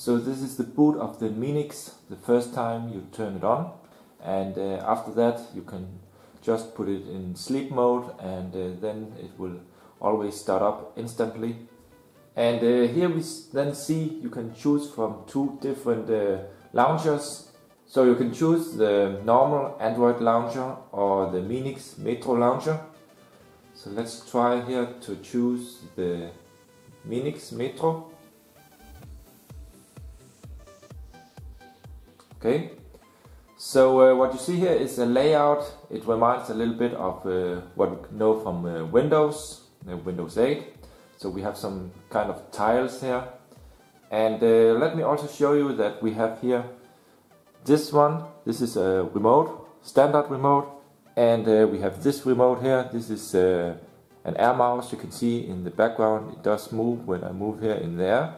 So this is the boot of the MINIX the first time you turn it on, and after that you can just put it in sleep mode, and then it will always start up instantly. And here we then see you can choose from two different launchers. So you can choose the normal Android launcher or the MINIX Metro launcher. So let's try here to choose the MINIX Metro. Okay, so what you see here is a layout. It reminds a little bit of what we know from Windows 8. So we have some kind of tiles here, and let me also show you that we have here this one. This is a remote, standard remote, and we have this remote here. This is an air mouse. You can see in the background it does move when I move here in the air.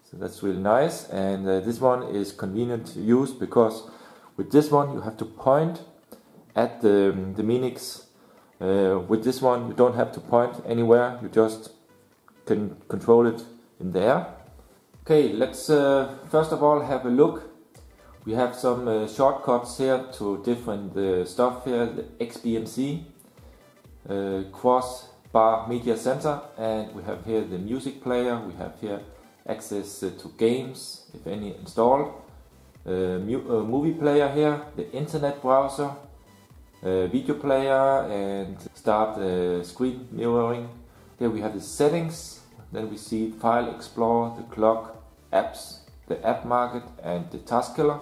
So that's really nice, and this one is convenient to use because with this one you have to point at the MINIX. With this one you don't have to point anywhere, you just can control it in the air. Okay, let's first of all have a look. We have some shortcuts here to different stuff here. The Xbmc, cross bar media center, and we have here the music player. We have here access to games, if any installed, movie player here, the internet browser, video player, and start screen mirroring. Here we have the settings, then we see file explorer, the clock, apps, the app market, and the task killer.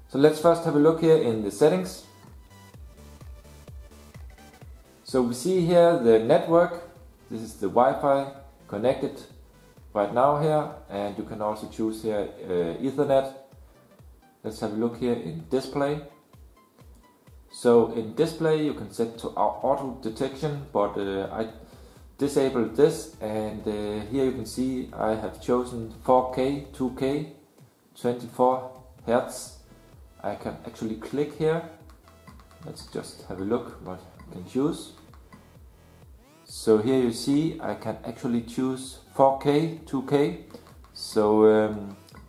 So let's first have a look here in the settings. So we see here the network. This is the Wi-Fi connected right now here, and you can also choose here Ethernet. Let's have a look here in display. So in display you can set to auto detection, but I disabled this, and here you can see I have chosen 4K, 2K, 24 Hertz. I can actually click here. Let's just have a look what I can choose. So here you see I can actually choose 4K, 2K, so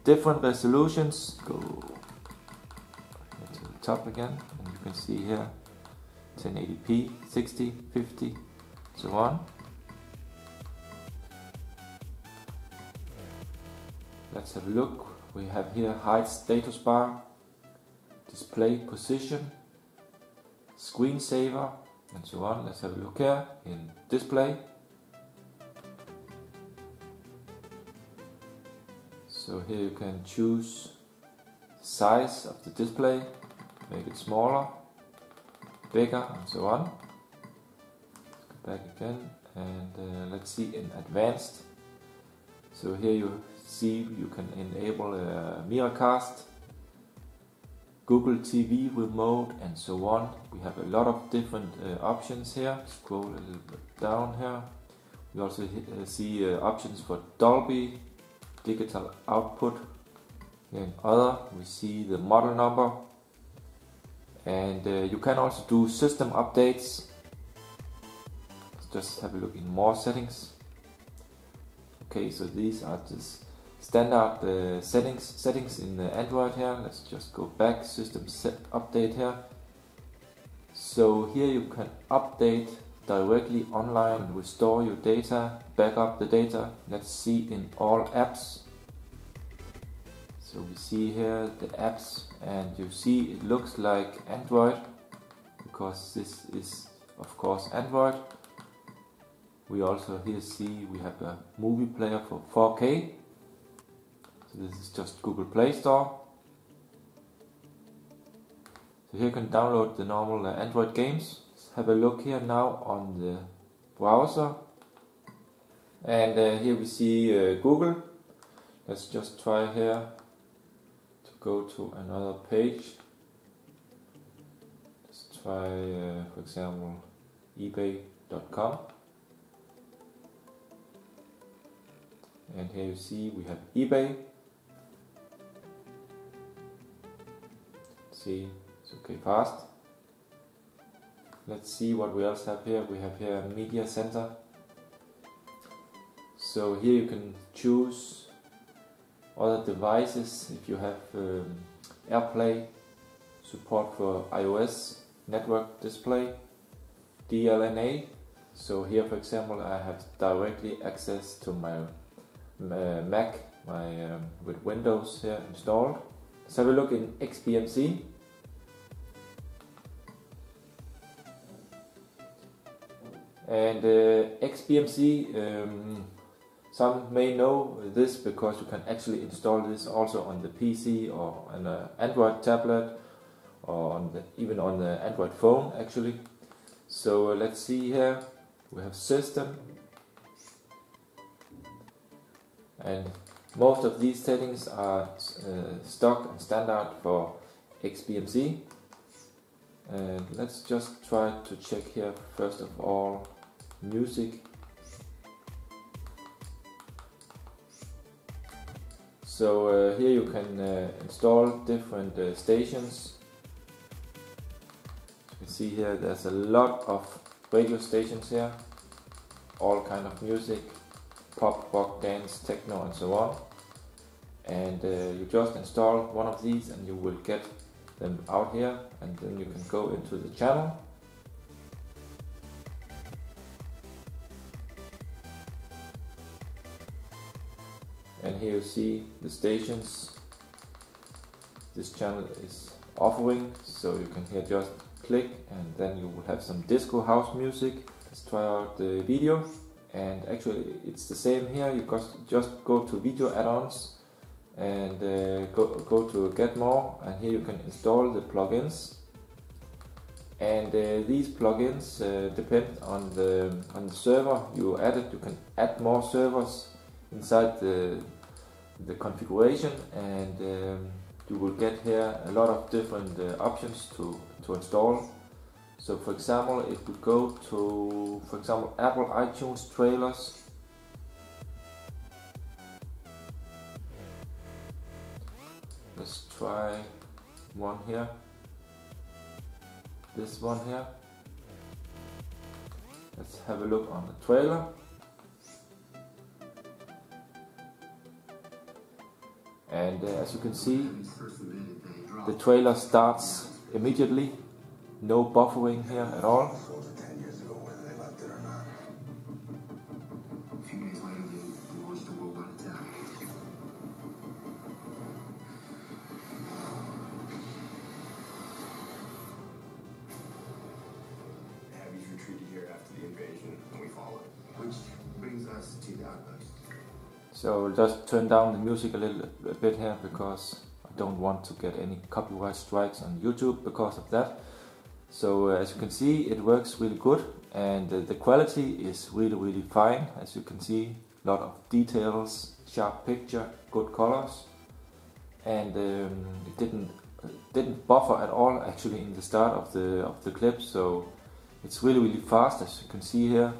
different resolutions. Go to the top again, and you can see here 1080p, 60, 50, so on. Let's have a look. We have here height status bar, display position, screensaver, and so on. Let's have a look here in display. So here you can choose the size of the display, make it smaller, bigger, and so on. Go back again, and let's see in advanced. So here you see you can enable a Miracast, Google TV remote, and so on. We have a lot of different options here. Scroll a little bit down here. We also see options for Dolby, digital output. Here in other we see the model number, and you can also do system updates. Let's just have a look in more settings. Okay, so these are just standard settings in the Android here. Let's just go back, system set update here. So here you can update directly online and restore your data, back up the data. Let's see in all apps. So we see here the apps, and you see it looks like Android because this is of course Android. We also here see we have a movie player for 4K. So this is just Google Play Store. So here you can download the normal Android games. Let's have a look here now on the browser, and here we see Google. Let's just try here to go to another page. Let's try for example ebay.com, and here you see we have eBay. See, it's okay fast. Let's see what we else have here. We have here Media Center. So here you can choose other devices. If you have AirPlay, support for iOS, network display, DLNA. So here, for example, I have directly access to my Mac, with Windows here installed. Let's have a look in Xbmc. And Xbmc, some may know this because you can actually install this also on the PC or on an Android tablet, or on even on the Android phone actually. So let's see here, we have system, and most of these settings are stock and standard for Xbmc. And let's just try to check here first of all music. So here you can install different stations. You can see here there's a lot of radio stations here, all kind of music, pop, rock, dance, techno and so on. And you just install one of these and you will get them out here, and then you can go into the channel. And here you see the stations this channel is offering, so you can here just click and then you will have some disco house music. Let's try out the video, and actually it's the same here. You just go to video add-ons and go to get more, and here you can install the plugins. And these plugins depend on the server you added. You can add more servers inside the configuration, and you will get here a lot of different options to install. So for example, if we go to, for example, Apple iTunes trailers, let's try one here, this one here. Let's have a look on the trailer. And as you can see, the trailer starts immediately, no buffering here at all. So just turn down the music a bit here, because I don't want to get any copyright strikes on YouTube because of that. So as you can see, it works really good, and the quality is really fine. As you can see, a lot of details, sharp picture, good colors, and it didn't buffer at all actually in the start of the clip. So it's really fast, as you can see here.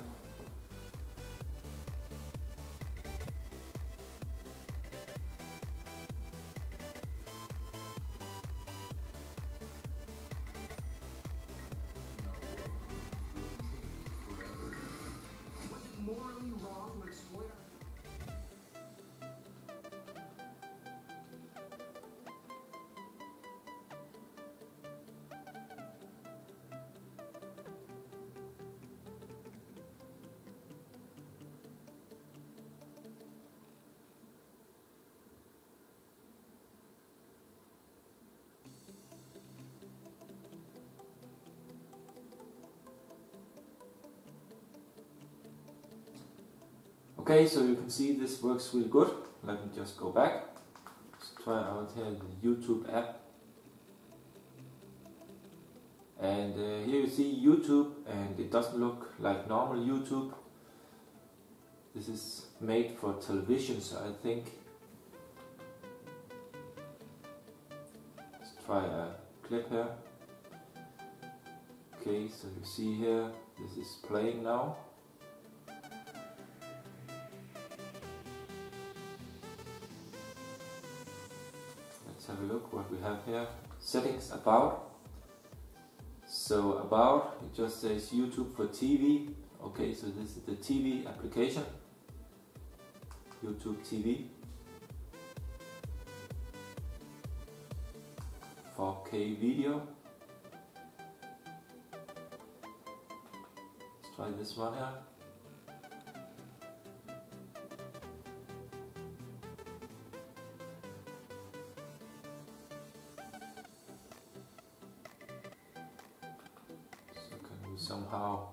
Okay, so you can see this works really good. Let me just go back. Let's try out here the YouTube app. And here you see YouTube, and it doesn't look like normal YouTube. This is made for televisions, I think. Let's try a clip here. Okay, so you see here, this is playing now. Let's have a look what we have here. Settings about. So about, it just says YouTube for TV. Okay, so this is the TV application. YouTube TV. 4K video. Let's try this one here. So can we somehow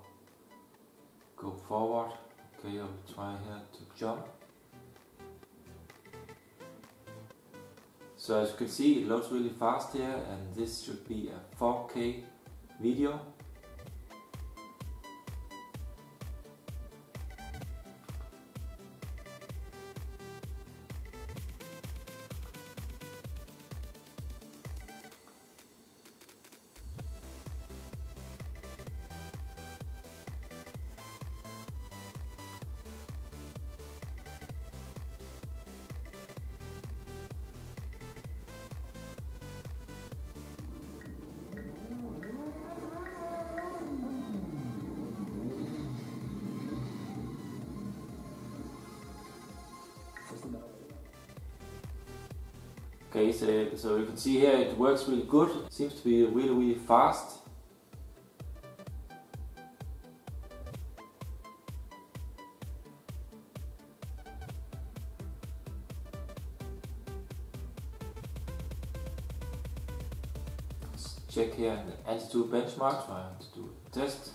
go forward? Okay, I'll try here to jump. So as you can see, it loads really fast here, and this should be a 4K video. Okay, so you can see here it works really good. It seems to be really fast. Let's check here the altitude benchmark, so I have to do a test.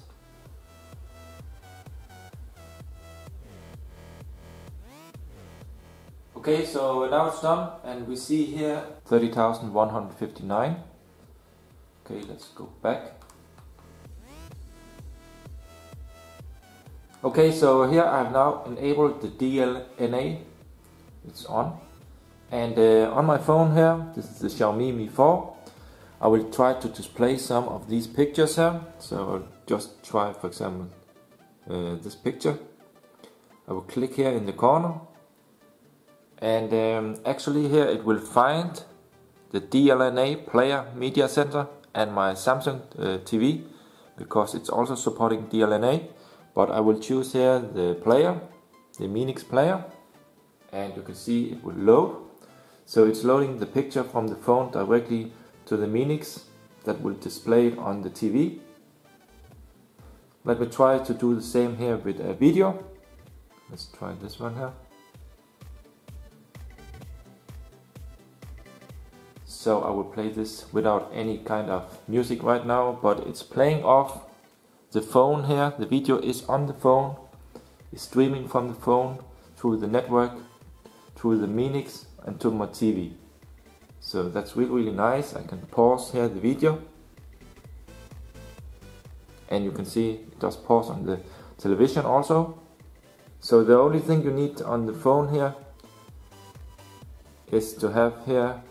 Okay, so now it's done, and we see here 30,159. Okay, let's go back. Okay, so here I've now enabled the DLNA. It's on. And on my phone here, this is the Xiaomi Mi 4. I will try to display some of these pictures here. So I'll just try, for example, this picture. I will click here in the corner. And actually here it will find the DLNA player media center and my Samsung TV, because it's also supporting DLNA. But I will choose here the player, the MINIX player, and you can see it will load. So it's loading the picture from the phone directly to the MINIX that will display it on the TV. Let me try to do the same here with a video. Let's try this one here. So I will play this without any kind of music right now, but it's playing off the phone here. The video is on the phone, it's streaming from the phone through the network, through the MINIX and to my TV. So that's really nice. I can pause here the video, and you can see it does pause on the television also. So the only thing you need on the phone here is to have here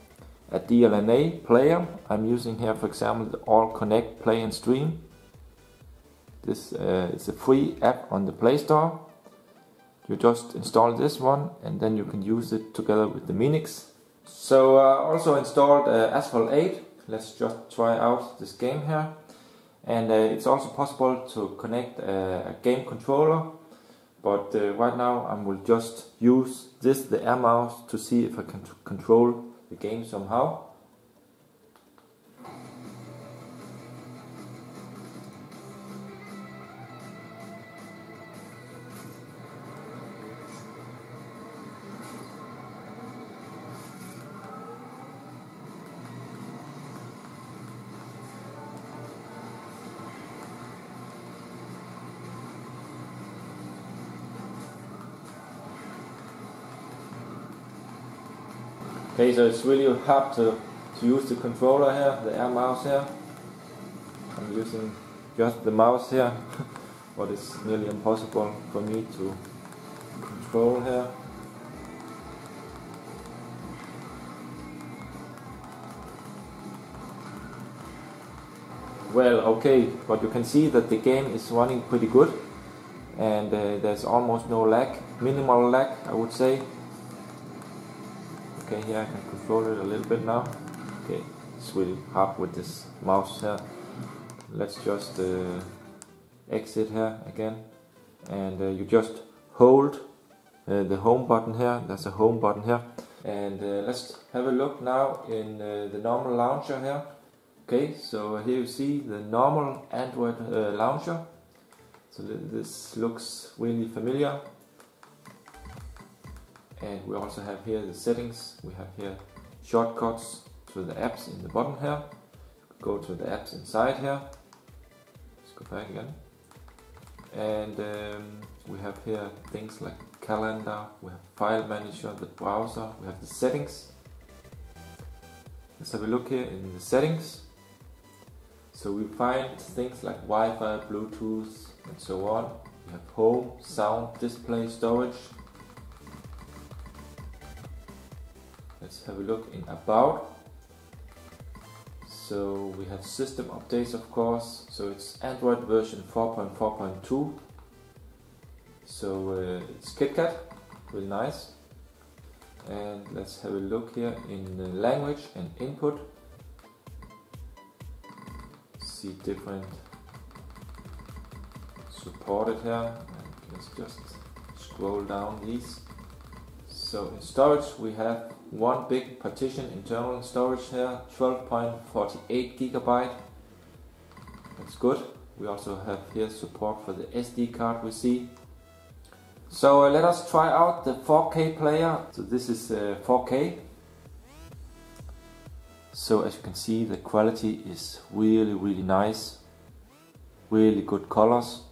a DLNA player. I'm using here, for example, the All Connect Play and Stream. This is a free app on the Play Store. You just install this one, and then you can use it together with the MINIX. So also installed Asphalt 8. Let's just try out this game here. And it's also possible to connect a game controller. But right now I will just use the air mouse, to see if I can control the game somehow. Okay, so it's really hard to use the controller here, the air mouse here. I'm using just the mouse here, but it's nearly impossible for me to control here. Well, okay, but you can see that the game is running pretty good, and there's almost no lag, minimal lag I would say. Okay, here I can control it a little bit now. Okay, it's really hard with this mouse here. Let's just exit here again, and you just hold the home button here. There's a home button here, and let's have a look now in the normal launcher here. Okay, so here you see the normal Android launcher. So this looks really familiar. And we also have here the settings. We have here shortcuts to the apps in the bottom here. Go to the apps inside here. Let's go back again. And we have here things like calendar, we have file manager, the browser, we have the settings. Let's have a look here in the settings. So we find things like Wi-Fi, Bluetooth and so on. We have home, sound, display, storage. Let's have a look in about. So we have system updates, of course. So it's Android version 4.4.2. So it's KitKat, really nice. And let's have a look here in the language and input. See different supported here. And let's just scroll down these. So in storage we have one big partition internal storage here, 12.48 GB. That's good. We also have here support for the SD card we see. So let us try out the 4K player. So this is 4K. So as you can see, the quality is really nice. Really good colors.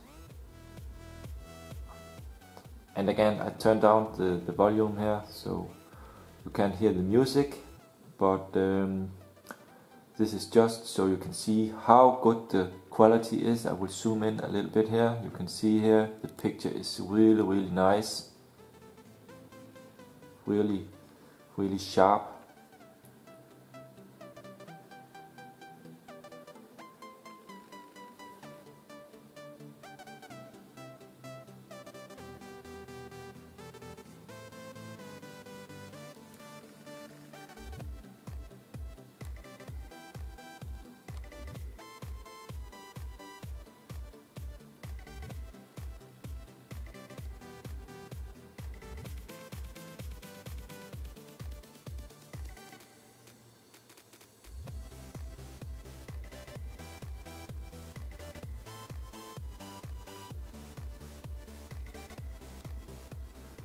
And again, I turned down the volume here, so you can't hear the music. But this is just so you can see how good the quality is. I will zoom in a little bit here. You can see here the picture is really nice. Really sharp.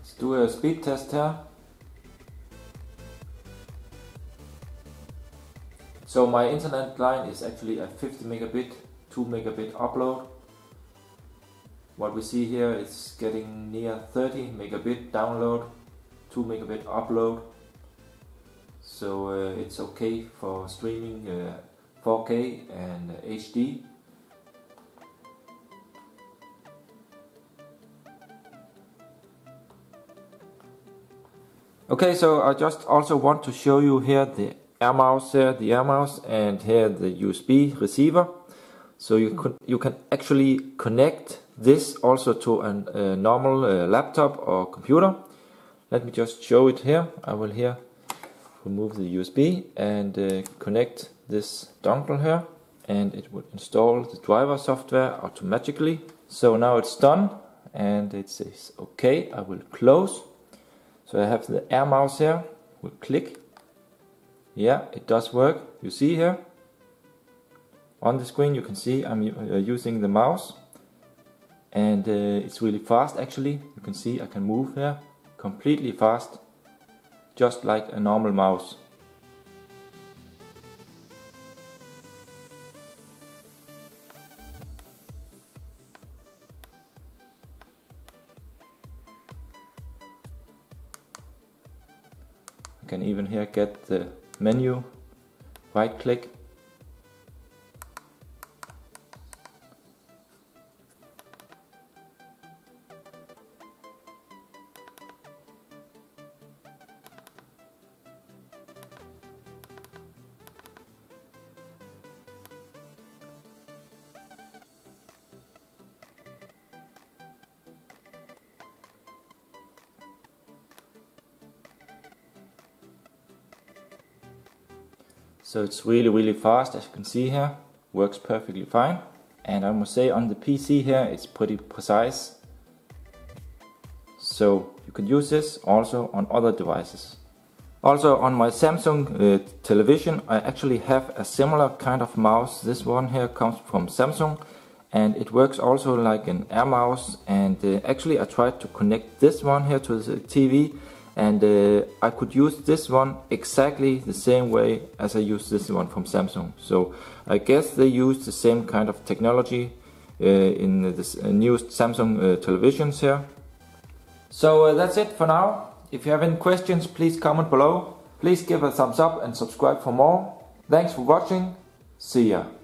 Let's do a speed test here. So my internet line is actually a 50 megabit, 2 megabit upload. What we see here is getting near 30 megabit download, 2 megabit upload. So it's okay for streaming 4K and HD. Okay, so I just also want to show you here the air mouse here, and here the USB receiver. So you can actually connect this also to a normal laptop or computer. Let me just show it here. I will here remove the USB and connect this dongle here, and it will install the driver software automatically. So now it's done and it says okay. I will close. So I have the air mouse here. We'll click. Yeah, it does work. You see here on the screen, you can see I'm using the mouse, and it's really fast actually. You can see I can move here completely fast, just like a normal mouse. I can even here get the menu, right click. So it's really fast, as you can see here, works perfectly fine. And I must say on the PC here it's pretty precise. So you can use this also on other devices. Also on my Samsung television I actually have a similar kind of mouse. This one here comes from Samsung and it works also like an Air mouse, and actually I tried to connect this one here to the TV, and I could use this one exactly the same way as I use this one from Samsung. So I guess they use the same kind of technology in the newest Samsung televisions here. So that's it for now. If you have any questions, please comment below. Please give a thumbs up and subscribe for more. Thanks for watching. See ya.